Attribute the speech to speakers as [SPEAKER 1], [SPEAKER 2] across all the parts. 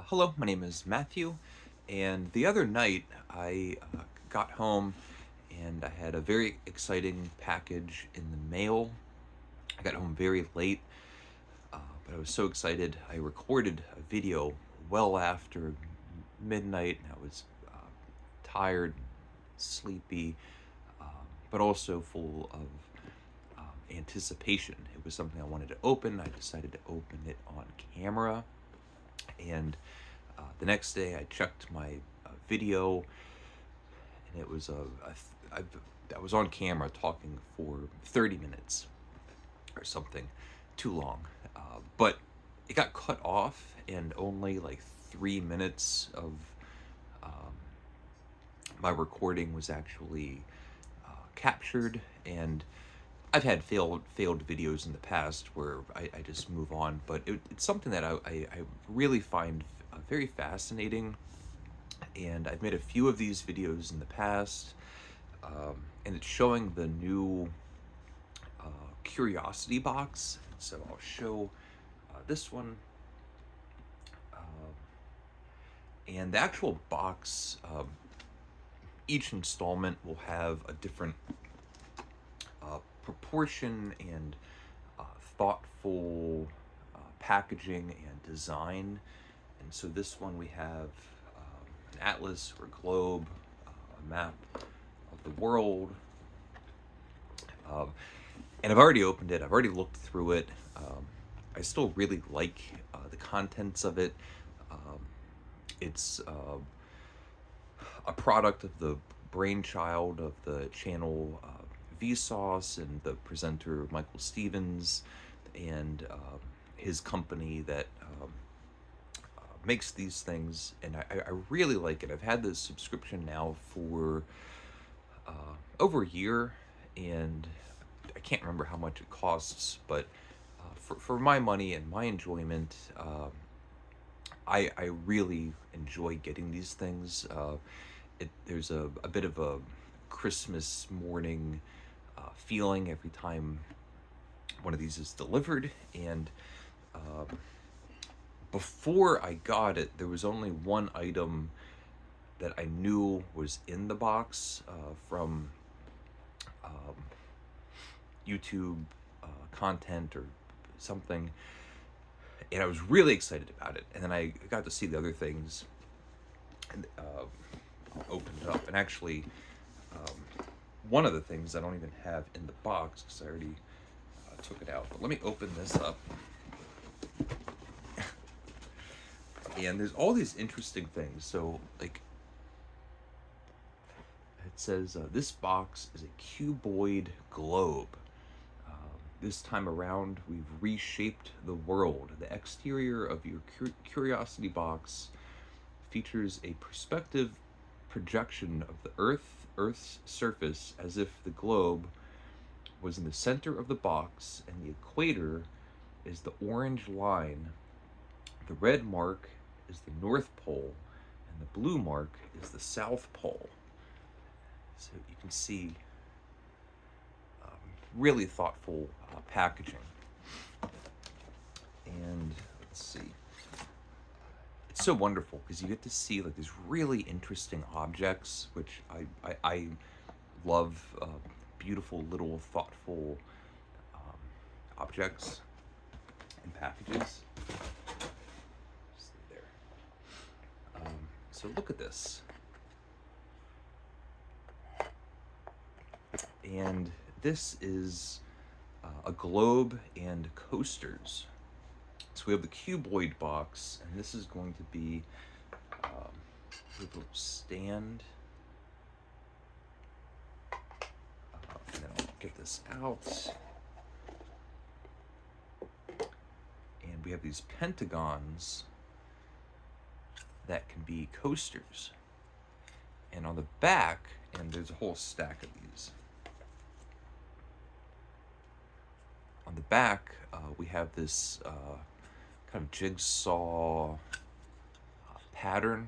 [SPEAKER 1] Hello, my name is Matthew, and the other night I got home and I had a very exciting package in the mail. I got home very late, but I was so excited. I recorded a video well after midnight, and I was tired, sleepy, but also full of anticipation. It was something I wanted to open. I decided to open it on camera, and the next day I checked my video, and it was I was on camera talking for 30 minutes or something, too long. But it got cut off, and only like 3 minutes of um, my recording was actually captured. And I've had failed videos in the past where I just move on, but it's something that I really find very fascinating. And I've made a few of these videos in the past, and it's showing the new curiosity box. So I'll show this one, and the actual box. Each installment will have a different proportion and thoughtful packaging and design. And so this one we have an atlas or globe, a map of the world. Um, and I've already opened it. I've already looked through it. I still really like the contents of it. Um, it's a product of the brainchild of the channel Vsauce and the presenter Michael Stevens, and his company that makes these things. And I really like it. I've had this subscription now for over a year, and I can't remember how much it costs, but for my money and my enjoyment, I really enjoy getting these things. There's a bit of a Christmas morning feeling every time one of these is delivered. And before I got it, there was only one item that I knew was in the box from um, YouTube content or something, and I was really excited about it. And then I got to see the other things, and opened it up. And actually, one of the things I don't even have in the box because I already took it out. But let me open this up. And there's all these interesting things. So, like, it says this box is a cuboid globe. This time around, we've reshaped the world. The exterior of your curiosity box features a perspective projection of the Earth's surface, as if the globe was in the center of the box, and the equator is the orange line. The red mark is the North Pole, and the blue mark is the South Pole. So you can see really thoughtful packaging. And let's see. It's so wonderful because you get to see like these really interesting objects, which I love. Beautiful little thoughtful objects and packages. There. So look at this. And this is a globe and coasters. So we have the cuboid box, and this is going to be a little stand. And then I'll get this out. And we have these pentagons that can be coasters. And on the back, and there's a whole stack of these. On the back, we have this kind of jigsaw pattern.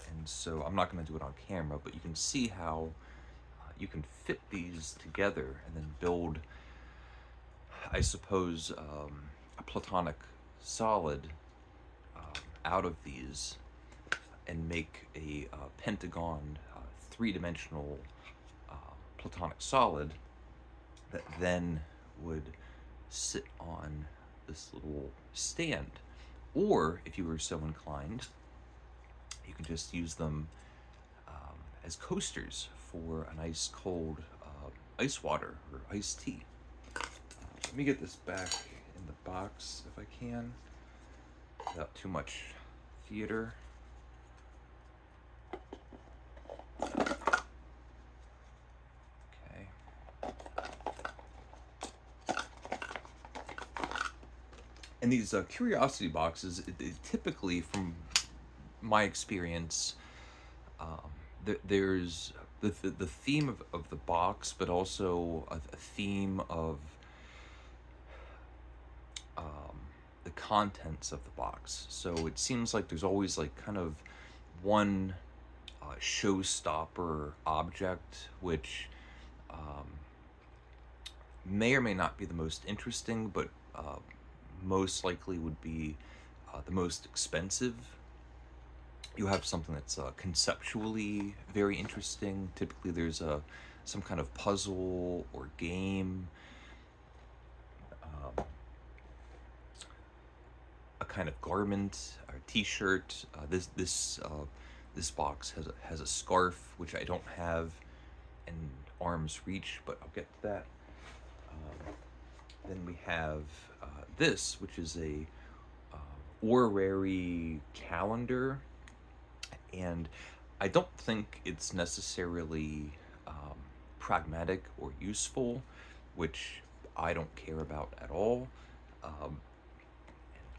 [SPEAKER 1] And so I'm not going to do it on camera, but you can see how you can fit these together and then build, I suppose, a platonic solid out of these and make a pentagon, three-dimensional platonic solid that then would sit on this little stand. Or, if you were so inclined, you can just use them as coasters for an ice cold ice water or iced tea. Let me get this back in the box if I can, without too much theater. Okay. And these curiosity boxes, typically, from my experience, there's the theme of the box, but also a theme of the contents of the box. So it seems like there's always like kind of one showstopper object, which may or may not be the most interesting, but most likely would be the most expensive. You have something that's conceptually very interesting. Typically there's some kind of puzzle or game, a kind of garment or t-shirt. This box has a scarf, which I don't have in arm's reach, but I'll get to that. Then we have this, which is a Orrery calendar, and I don't think it's necessarily pragmatic or useful, which I don't care about at all.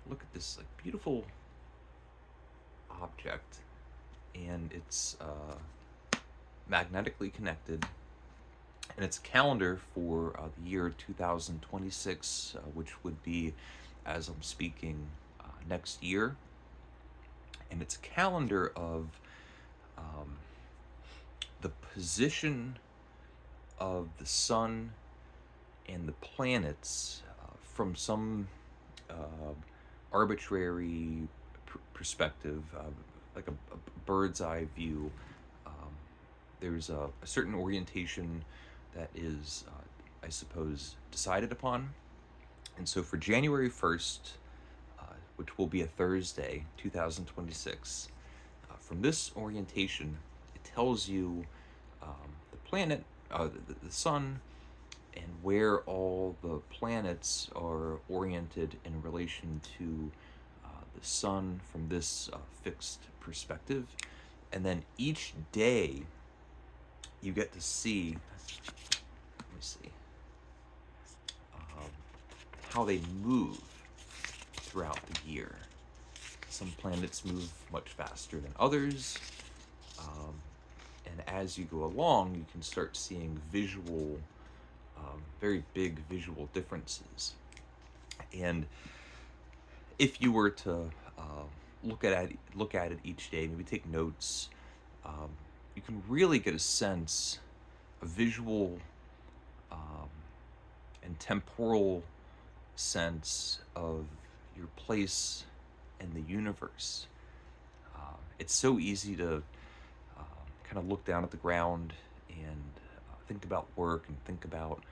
[SPEAKER 1] Look at this like beautiful object, and it's magnetically connected, and it's a calendar for the year 2026, which would be, as I'm speaking, next year. And it's a calendar of the position of the sun and the planets from some arbitrary perspective, like a bird's eye view. There's a certain orientation that is, I suppose, decided upon. And so for January 1st, which will be a Thursday, 2026, from this orientation, it tells you the planet, the sun, and where all the planets are oriented in relation to the sun from this fixed perspective. And then each day you get to see, let me see, how they move throughout the year. Some planets move much faster than others. And as you go along, you can start seeing visual, very big visual differences. And if you were to look at it each day, maybe take notes, you can really get a sense, a visual and temporal sense of your place in the universe. It's so easy to kind of look down at the ground and think about work and think about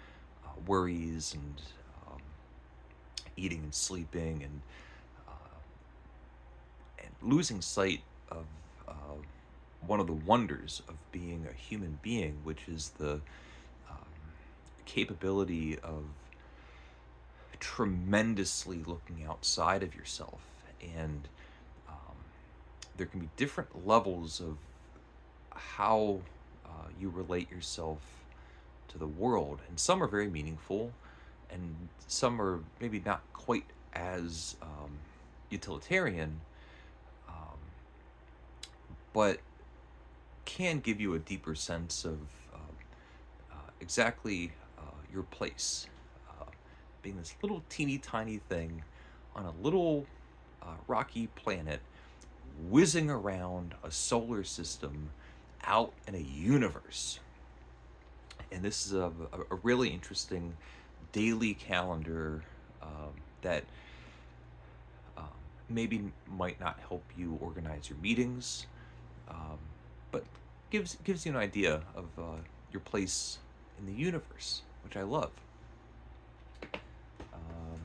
[SPEAKER 1] worries and eating and sleeping and losing sight of one of the wonders of being a human being, which is the capability of tremendously looking outside of yourself. And there can be different levels of how you relate yourself to the world, and some are very meaningful, and some are maybe not quite as utilitarian, but can give you a deeper sense of exactly your place, being this little teeny tiny thing on a little rocky planet whizzing around a solar system out in a universe. And this is a really interesting daily calendar that maybe might not help you organize your meetings, um, but gives you an idea of your place in the universe, which I love. Um,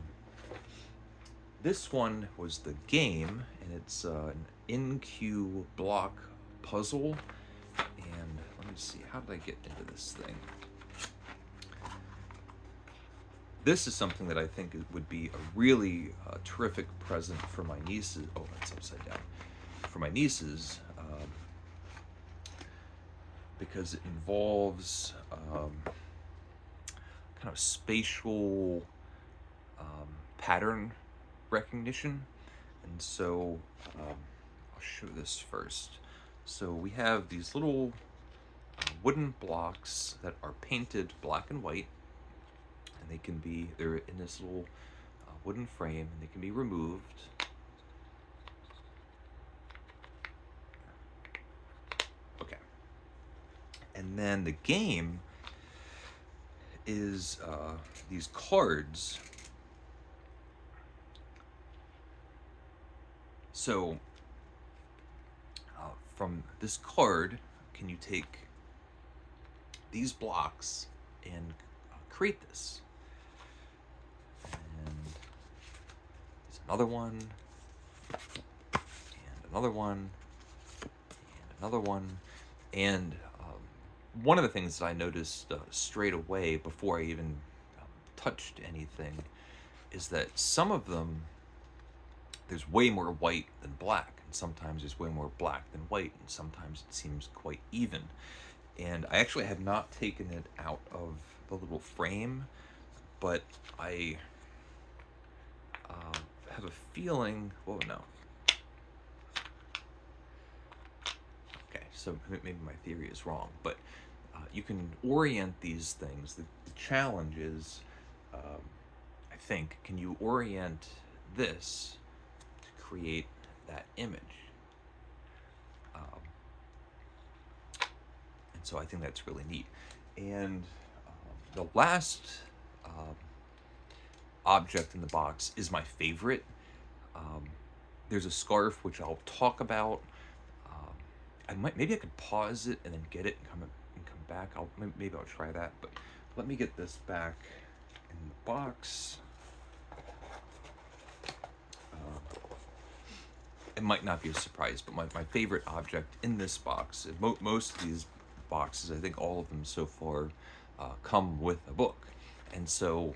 [SPEAKER 1] this one was the game, and it's an in-queue block puzzle. And let me see, how did I get into this thing? This is something that I think would be a really terrific present for my nieces. Oh, that's upside down. For my nieces, because it involves kind of spatial pattern recognition. And so I'll show this first. So we have these little wooden blocks that are painted black and white, and they're in this little wooden frame, and they can be removed. Okay. And then the game is these cards. So from this card, can you take these blocks and create this? And there's another one, and another one, and another one. And one of the things that I noticed straight away before I even touched anything is that some of them, there's way more white than black, and sometimes there's way more black than white, and sometimes it seems quite even. And I actually have not taken it out of the little frame, but I have a feeling, whoa, no. Okay, so maybe my theory is wrong, but you can orient these things. The challenge is, I think, can you orient this to create that image? And so I think that's really neat. And the last object in the box is my favorite. There's a scarf which I'll talk about. Maybe I could pause it and then get it and come back. Maybe I'll try that. But let me get this back in the box. It might not be a surprise, but my favorite object in this box, most of these boxes, I think all of them so far, come with a book. And so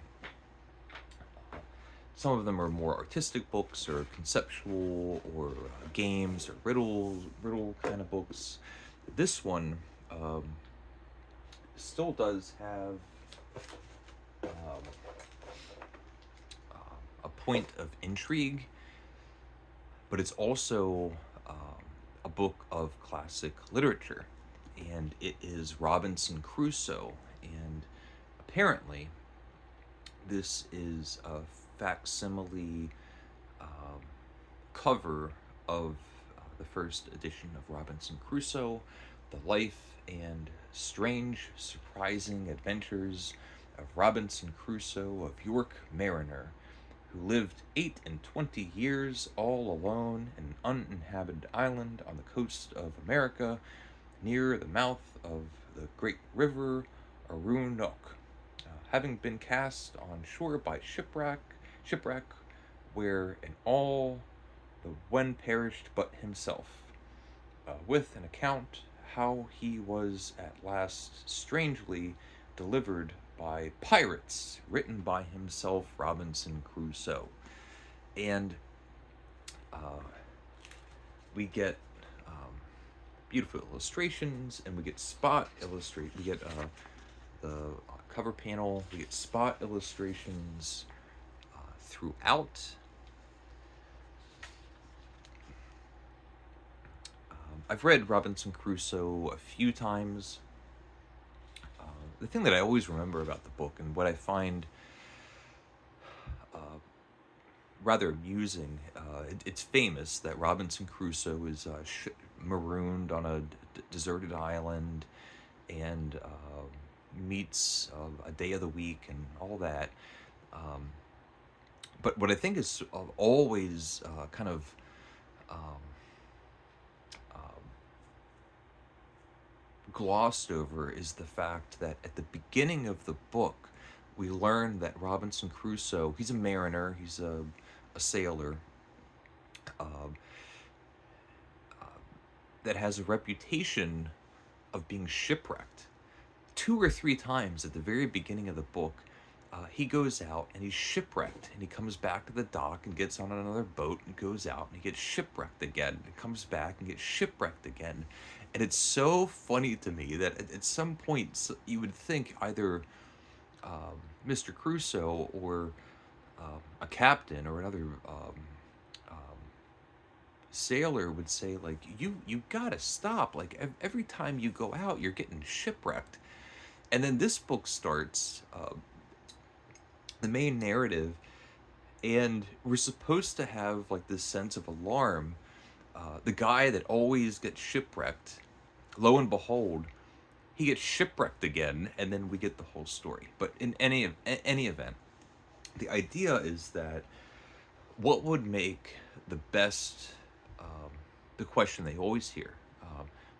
[SPEAKER 1] some of them are more artistic books or conceptual or games or riddle kind of books. This one still does have a point of intrigue, but it's also a book of classic literature, and it is Robinson Crusoe. And apparently this is a facsimile cover of the first edition of Robinson Crusoe, the life and strange, surprising adventures of Robinson Crusoe of York Mariner, who lived 28 years all alone in an uninhabited island on the coast of America, near the mouth of the great river Roanoke, having been cast on shore by shipwreck, where in all the one perished but himself, with an account how he was at last strangely delivered by pirates, written by himself, Robinson Crusoe. And we get beautiful illustrations, and we get we get the cover panel, we get spot illustrations throughout. I've read Robinson Crusoe a few times. The thing that I always remember about the book, and what I find rather amusing, it's famous that Robinson Crusoe is marooned on a deserted island and meets a day of the week and all that. But what I think is always kind of um, um, glossed over is the fact that at the beginning of the book, we learn that Robinson Crusoe, he's a mariner, he's a sailor, um, uh, that has a reputation of being shipwrecked. 2 or 3 times at the very beginning of the book, he goes out and he's shipwrecked, and he comes back to the dock and gets on another boat and goes out and he gets shipwrecked again and comes back and gets shipwrecked again. And it's so funny to me that at some point you would think either Mr. Crusoe or a captain or another um, sailor would say, like, you gotta stop, like every time you go out you're getting shipwrecked. And then this book starts, the main narrative, and we're supposed to have like this sense of alarm. The guy that always gets shipwrecked, lo and behold, he gets shipwrecked again, and then we get the whole story. But in any event, the idea is that what would make the best, the question they always hear,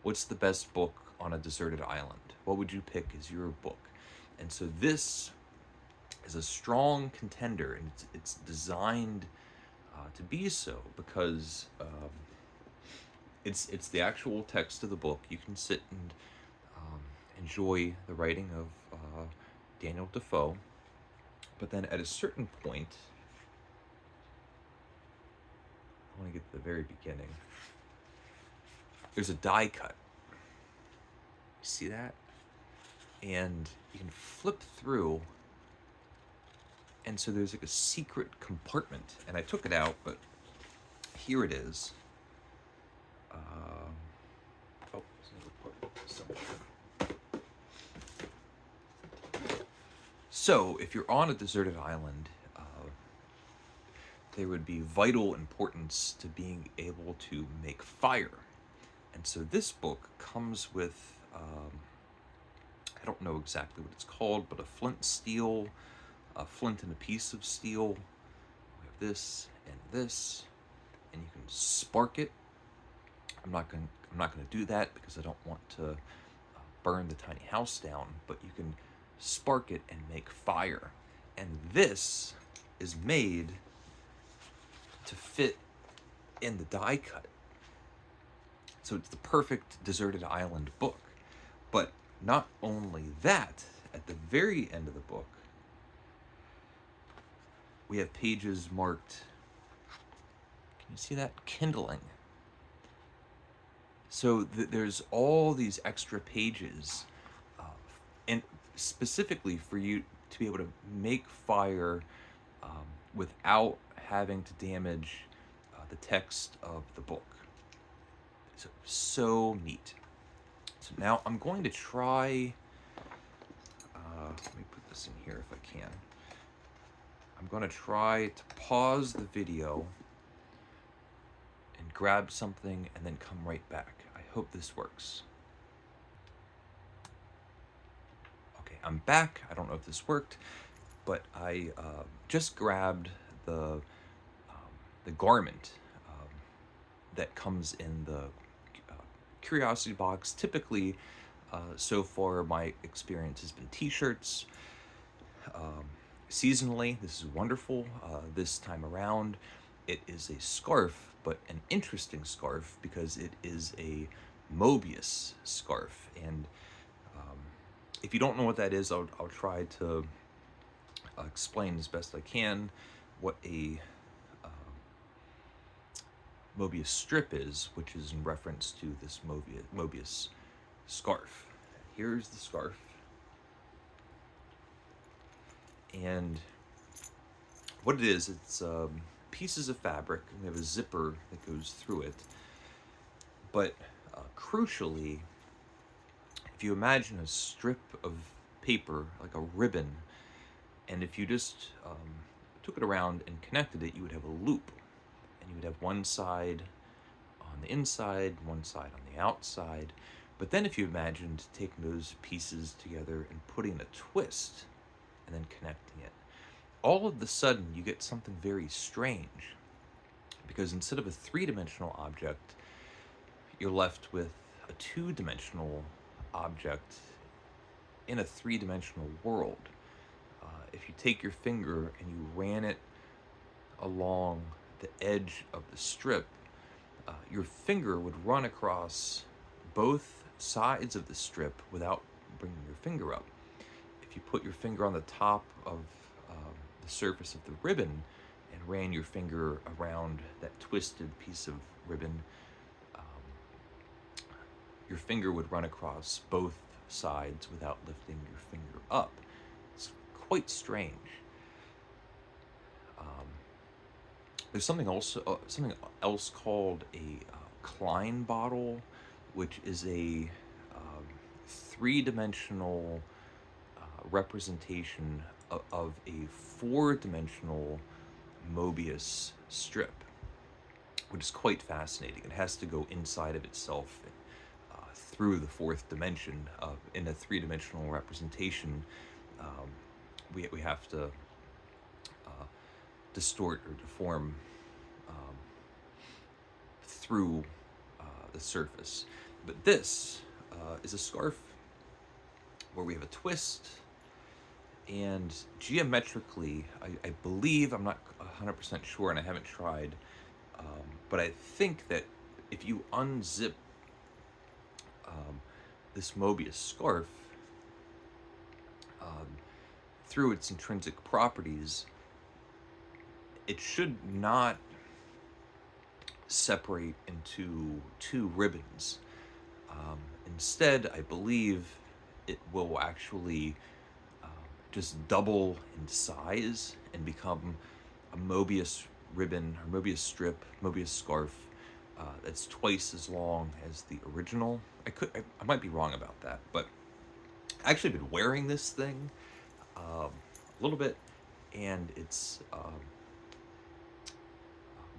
[SPEAKER 1] what's the best book on a deserted island? What would you pick as your book? And so this is a strong contender, and it's designed to be so because it's the actual text of the book. You can sit and enjoy the writing of Daniel Defoe, but then at a certain point, I want to get to the very beginning. There's a die cut. You see that? And you can flip through, and so there's like a secret compartment, and I took it out, but here it is. Oh, so if you're on a deserted island, there would be vital importance to being able to make fire. And so this book comes with, I don't know exactly what it's called, but a flint steel, a flint and a piece of steel. We have this, and you can spark it. I'm not going to do that because I don't want to burn the tiny house down, but you can spark it and make fire. And this is made to fit in the die cut. So it's the perfect deserted island book. But not only that, at the very end of the book, we have pages marked, can you see that? Kindling. So there's all these extra pages, and specifically for you to be able to make fire without having to damage the text of the book. So neat. So now I'm going to try, let me put this in here if I can. I'm going to try to pause the video and grab something and then come right back. I hope this works. Okay, I'm back. I don't know if this worked, but I just grabbed the garment that comes in the curiosity box. Typically, so far my experience has been t-shirts. Seasonally, this is wonderful. This time around, it is a scarf, but an interesting scarf because it is a Mobius scarf. And if you don't know what that is, I'll try to explain as best I can what a Mobius strip is, which is in reference to this Mobius scarf. Here's the scarf. And what it is, it's pieces of fabric, and we have a zipper that goes through it. But crucially, if you imagine a strip of paper, like a ribbon, and if you just took it around and connected it, you would have a loop. And you would have one side on the inside, one side on the outside. But then if you imagined taking those pieces together and putting a twist and then connecting it, all of the sudden you get something very strange, because instead of a three-dimensional object, you're left with a two-dimensional object in a three-dimensional world. If you take your finger and you ran it along the edge of the strip, your finger would run across both sides of the strip without bringing your finger up. If you put your finger on the top of the surface of the ribbon and ran your finger around that twisted piece of ribbon, your finger would run across both sides without lifting your finger up. It's quite strange. There's something else called a Klein bottle, which is a three-dimensional representation of a four-dimensional Mobius strip, which is quite fascinating. It has to go inside of itself through the fourth dimension. In a three-dimensional representation, we have to distort or deform through the surface. But this is a scarf where we have a twist, and geometrically, I believe, I'm not 100% sure and I haven't tried, but I think that if you unzip this Mobius scarf, through its intrinsic properties, it should not separate into two ribbons. Instead, I believe it will actually just double in size and become a Mobius ribbon, or Mobius strip, Mobius scarf, that's twice as long as the original. I might be wrong about that, but I've actually been wearing this thing a little bit, and it's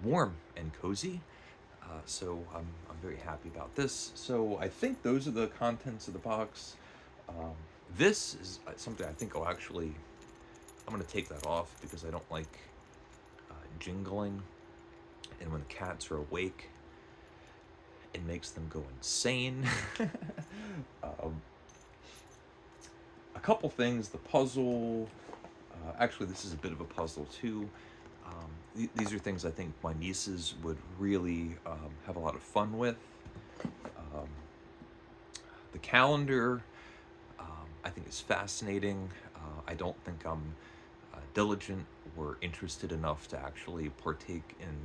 [SPEAKER 1] warm and cozy. So I'm very happy about this. So I think those are the contents of the box. This is something I think I'm going to take that off because I don't like jingling. And when the cats are awake, it makes them go insane. A couple things, the puzzle, actually this is a bit of a puzzle too. These are things I think my nieces would really have a lot of fun with. The calendar, I think is fascinating. I don't think I'm diligent or interested enough to actually partake in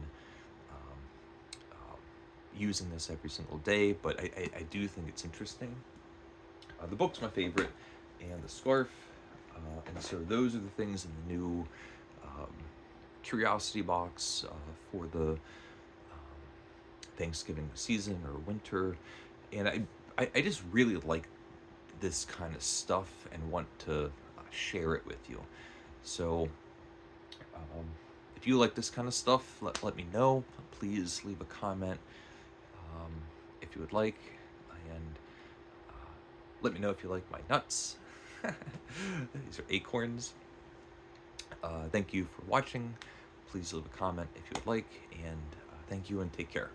[SPEAKER 1] using this every single day, but I do think it's interesting. The book's my favorite, and the scarf, and so those are the things in the new curiosity box for the Thanksgiving season or winter. And I just really like this kind of stuff and want to share it with you. So if you like this kind of stuff, let me know. Please leave a comment if you would like, and let me know if you like my nuts. These are acorns. Thank you for watching. Please leave a comment if you would like, and thank you and take care.